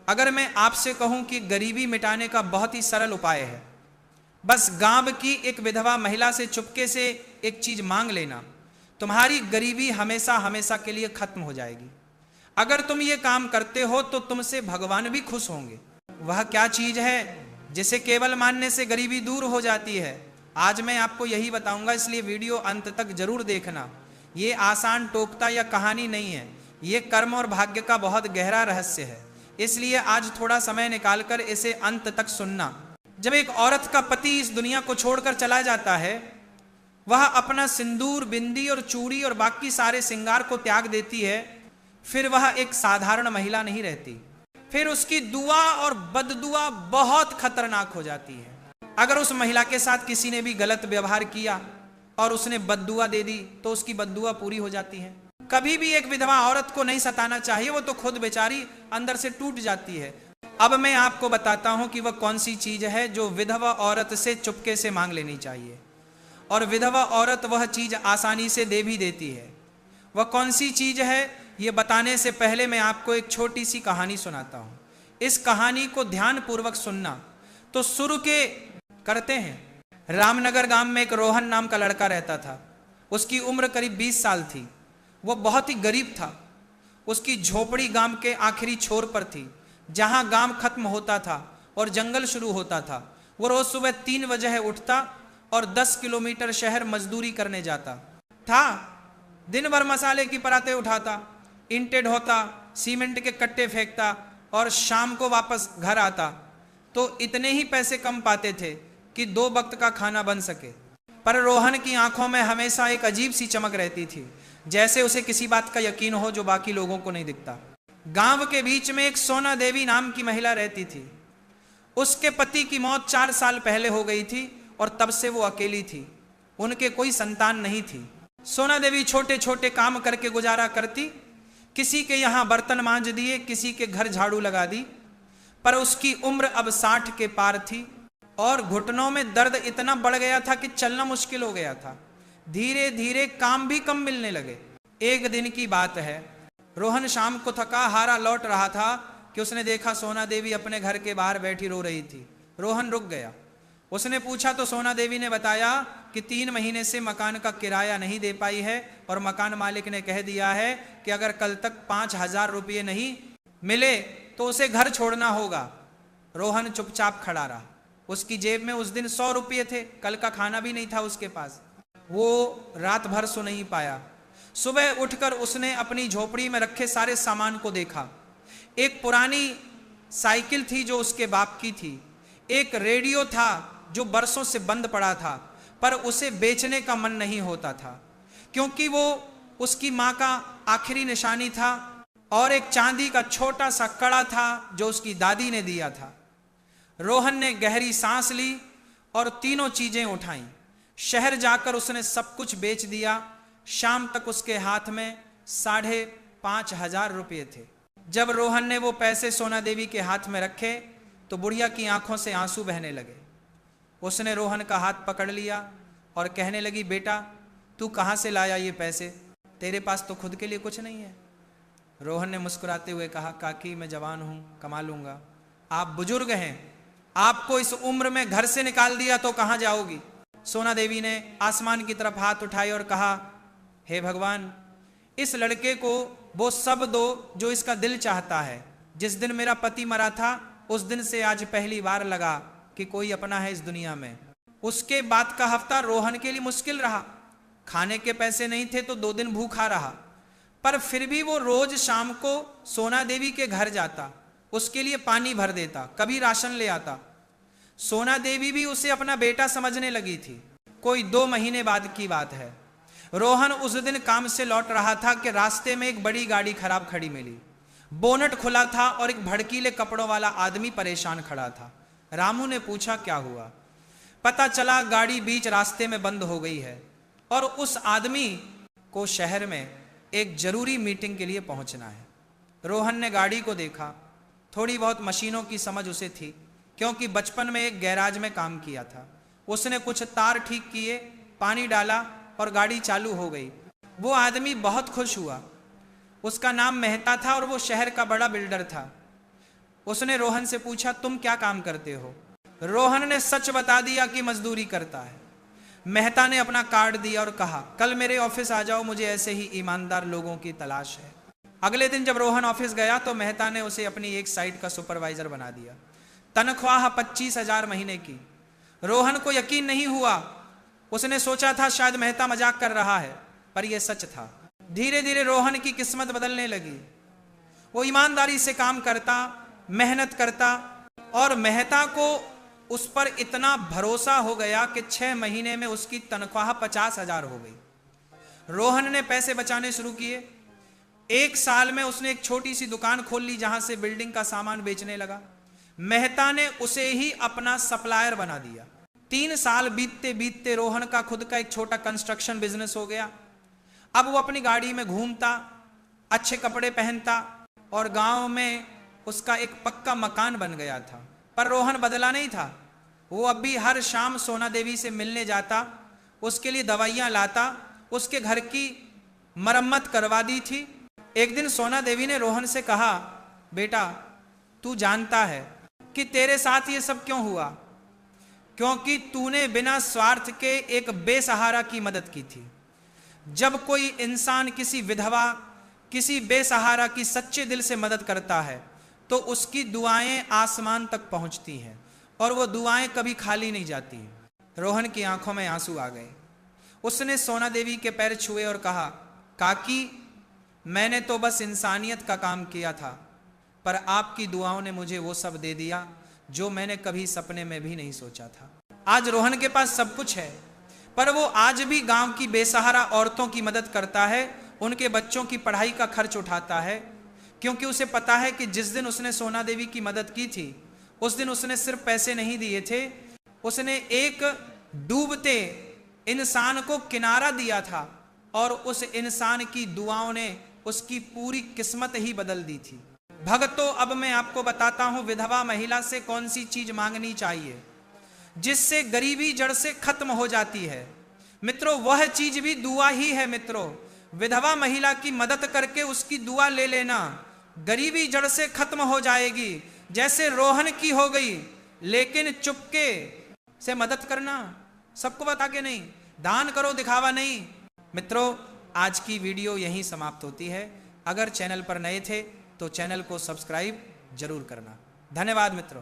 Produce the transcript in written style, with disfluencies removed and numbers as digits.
अगर मैं आपसे कहूं कि गरीबी मिटाने का बहुत ही सरल उपाय है, बस गांव की एक विधवा महिला से चुपके से एक चीज मांग लेना, तुम्हारी गरीबी हमेशा हमेशा के लिए खत्म हो जाएगी। अगर तुम ये काम करते हो तो तुमसे भगवान भी खुश होंगे। वह क्या चीज है जिसे केवल मानने से गरीबी दूर हो जाती है, आज मैं आपको यही बताऊंगा, इसलिए वीडियो अंत तक जरूर देखना। ये आसान टोकता या कहानी नहीं है, ये कर्म और भाग्य का बहुत गहरा रहस्य है, इसलिए आज थोड़ा समय निकालकर इसे अंत तक सुनना। जब एक औरत का पति इस दुनिया को छोड़कर चला जाता है, वह अपना सिंदूर, बिंदी और चूड़ी और बाकी सारे श्रृंगार को त्याग देती है, फिर वह एक साधारण महिला नहीं रहती। फिर उसकी दुआ और बददुआ बहुत खतरनाक हो जाती है। अगर उस महिला के साथ किसी ने भी गलत व्यवहार किया और उसने बददुआ दे दी तो उसकी बददुआ पूरी हो जाती है। कभी भी एक विधवा औरत को नहीं सताना चाहिए, वो तो खुद बेचारी अंदर से टूट जाती है। अब मैं आपको बताता हूं कि वह कौन सी चीज है जो विधवा औरत से चुपके से मांग लेनी चाहिए, और विधवा औरत वह चीज आसानी से दे भी देती है। वह कौन सी चीज है, ये बताने से पहले मैं आपको एक छोटी सी कहानी सुनाता हूं। इस कहानी को ध्यान पूर्वक सुनना। तो शुरू के करते हैं। रामनगर गांव में एक रोहन नाम का लड़का रहता था। उसकी उम्र करीब 20 साल थी। वो बहुत ही गरीब था। उसकी झोपड़ी गांव के आखिरी छोर पर थी, जहां गांव खत्म होता था और जंगल शुरू होता था। वो रोज सुबह 3 बजे उठता और 10 किलोमीटर शहर मजदूरी करने जाता था। दिन भर मसाले की परातें उठाता, ईंटें ढोता, सीमेंट के कट्टे फेंकता और शाम को वापस घर आता। तो इतने ही पैसे कम पाते थे कि 2 वक्त का खाना बन सके। पर रोहन की आंखों में हमेशा एक अजीब सी चमक रहती थी, जैसे उसे किसी बात का यकीन हो जो बाकी लोगों को नहीं दिखता। गांव के बीच में एक सोना देवी नाम की महिला रहती थी। उसके पति की मौत 4 साल पहले हो गई थी और तब से वो अकेली थी। उनके कोई संतान नहीं थी। सोना देवी छोटे छोटे काम करके गुजारा करती। किसी के यहां बर्तन मांज दिए, किसी के घर झाड़ू लगा दी। पर उसकी उम्र अब 60 के पार थी और घुटनों में दर्द इतना बढ़ गया था कि चलना मुश्किल हो गया था। धीरे धीरे काम भी कम मिलने लगे। एक दिन की बात है, रोहन शाम को थका हारा लौट रहा था कि उसने देखा सोना देवी अपने घर के बाहर बैठी रो रही थी। रोहन रुक गया। उसने पूछा तो सोना देवी ने बताया कि 3 महीने से मकान का किराया नहीं दे पाई है और मकान मालिक ने कह दिया है कि अगर कल तक 5,000 रुपये नहीं मिले तो उसे घर छोड़ना होगा। रोहन चुपचाप खड़ा रहा। उसकी जेब में उस दिन 100 रुपये थे, कल का खाना भी नहीं था उसके पास। वो रात भर सो नहीं पाया। सुबह उठकर उसने अपनी झोपड़ी में रखे सारे सामान को देखा। एक पुरानी साइकिल थी जो उसके बाप की थी। एक रेडियो था जो बरसों से बंद पड़ा था, पर उसे बेचने का मन नहीं होता था क्योंकि वो उसकी माँ का आखिरी निशानी था। और एक चांदी का छोटा सा कड़ा था जो उसकी दादी ने दिया था। रोहन ने गहरी सांस ली और तीनों चीजें उठाईं। शहर जाकर उसने सब कुछ बेच दिया। शाम तक उसके हाथ में 5,500 रुपये थे। जब रोहन ने वो पैसे सोना देवी के हाथ में रखे तो बुढ़िया की आंखों से आंसू बहने लगे। उसने रोहन का हाथ पकड़ लिया और कहने लगी, बेटा तू कहाँ से लाया ये पैसे? तेरे पास तो खुद के लिए कुछ नहीं है। रोहन ने मुस्कुराते हुए कहा, काकी मैं जवान हूँ, कमा लूँगा। आप बुजुर्ग हैं, आपको इस उम्र में घर से निकाल दिया तो कहाँ जाओगी? सोना देवी ने आसमान की तरफ हाथ उठाए और कहा, हे भगवान, इस लड़के को वो सब दो जो इसका दिल चाहता है। जिस दिन मेरा पति मरा था उस दिन से आज पहली बार लगा कि कोई अपना है इस दुनिया में। उसके बाद का हफ्ता रोहन के लिए मुश्किल रहा। खाने के पैसे नहीं थे तो 2 दिन भूखा रहा, पर फिर भी वो रोज शाम को सोना देवी के घर जाता, उसके लिए पानी भर देता, कभी राशन ले आता। सोना देवी भी उसे अपना बेटा समझने लगी थी। कोई 2 महीने बाद की बात है। रोहन उस दिन काम से लौट रहा था कि रास्ते में एक बड़ी गाड़ी खराब खड़ी मिली। बोनट खुला था और एक भड़कीले कपड़ों वाला आदमी परेशान खड़ा था। रामू ने पूछा, क्या हुआ? पता चला गाड़ी बीच रास्ते में बंद हो गई है और उस आदमी को शहर में एक जरूरी मीटिंग के लिए पहुंचना है। रोहन ने गाड़ी को देखा। थोड़ी बहुत मशीनों की समझ उसे थी क्योंकि बचपन में एक गैराज में काम किया था। उसने कुछ तार ठीक किए, पानी डाला और गाड़ी चालू हो गई। वो आदमी बहुत खुश हुआ। उसका नाम मेहता था और वो शहर का बड़ा बिल्डर था। उसने रोहन से पूछा, तुम क्या काम करते हो? रोहन ने सच बता दिया कि मजदूरी करता है। मेहता ने अपना कार्ड दिया और कहा, कल मेरे ऑफिस आ जाओ, मुझे ऐसे ही ईमानदार लोगों की तलाश है। अगले दिन जब रोहन ऑफिस गया तो मेहता ने उसे अपनी एक साइट का सुपरवाइजर बना दिया। तनख्वाह 25,000 महीने की। रोहन को यकीन नहीं हुआ। उसने सोचा था शायद मेहता मजाक कर रहा है, पर यह सच था। धीरे धीरे रोहन की किस्मत बदलने लगी। वो ईमानदारी से काम करता, मेहनत करता, और मेहता को उस पर इतना भरोसा हो गया कि 6 महीने में उसकी तनख्वाह 50,000 हो गई। रोहन ने पैसे बचाने शुरू किए। 1 साल में उसने एक छोटी सी दुकान खोल ली जहां से बिल्डिंग का सामान बेचने लगा। मेहता ने उसे ही अपना सप्लायर बना दिया। 3 साल बीतते बीतते रोहन का खुद का एक छोटा कंस्ट्रक्शन बिजनेस हो गया। अब वो अपनी गाड़ी में घूमता, अच्छे कपड़े पहनता, और गांव में उसका एक पक्का मकान बन गया था। पर रोहन बदला नहीं था। वो अब भी हर शाम सोना देवी से मिलने जाता, उसके लिए दवाइयां लाता, उसके घर की मरम्मत करवा दी थी। एक दिन सोना देवी ने रोहन से कहा, बेटा, तू जानता है कि तेरे साथ ये सब क्यों हुआ? क्योंकि तूने बिना स्वार्थ के एक बेसहारा की मदद की थी। जब कोई इंसान किसी विधवा, किसी बेसहारा की सच्चे दिल से मदद करता है तो उसकी दुआएं आसमान तक पहुंचती हैं, और वो दुआएं कभी खाली नहीं जाती। रोहन की आंखों में आंसू आ गए। उसने सोना देवी के पैर छुए और कहा, काकी, मैंने तो बस इंसानियत का काम किया था, पर आपकी दुआओं ने मुझे वो सब दे दिया जो मैंने कभी सपने में भी नहीं सोचा था। आज रोहन के पास सब कुछ है, पर वो आज भी गांव की बेसहारा औरतों की मदद करता है, उनके बच्चों की पढ़ाई का खर्च उठाता है, क्योंकि उसे पता है कि जिस दिन उसने सोना देवी की मदद की थी, उस दिन उसने सिर्फ पैसे नहीं दिए थे, उसने एक डूबते इंसान को किनारा दिया था, और उस इंसान की दुआओं ने उसकी पूरी किस्मत ही बदल दी थी। भक्तों, अब मैं आपको बताता हूं विधवा महिला से कौन सी चीज मांगनी चाहिए जिससे गरीबी जड़ से खत्म हो जाती है। मित्रों, वह चीज भी दुआ ही है। मित्रों, विधवा महिला की मदद करके उसकी दुआ ले लेना, गरीबी जड़ से खत्म हो जाएगी, जैसे रोहन की हो गई। लेकिन चुपके से मदद करना, सबको बता के नहीं, दान करो, दिखावा नहीं। मित्रों, आज की वीडियो यहीं समाप्त होती है। अगर चैनल पर नए थे तो चैनल को सब्सक्राइब जरूर करना। धन्यवाद मित्रों।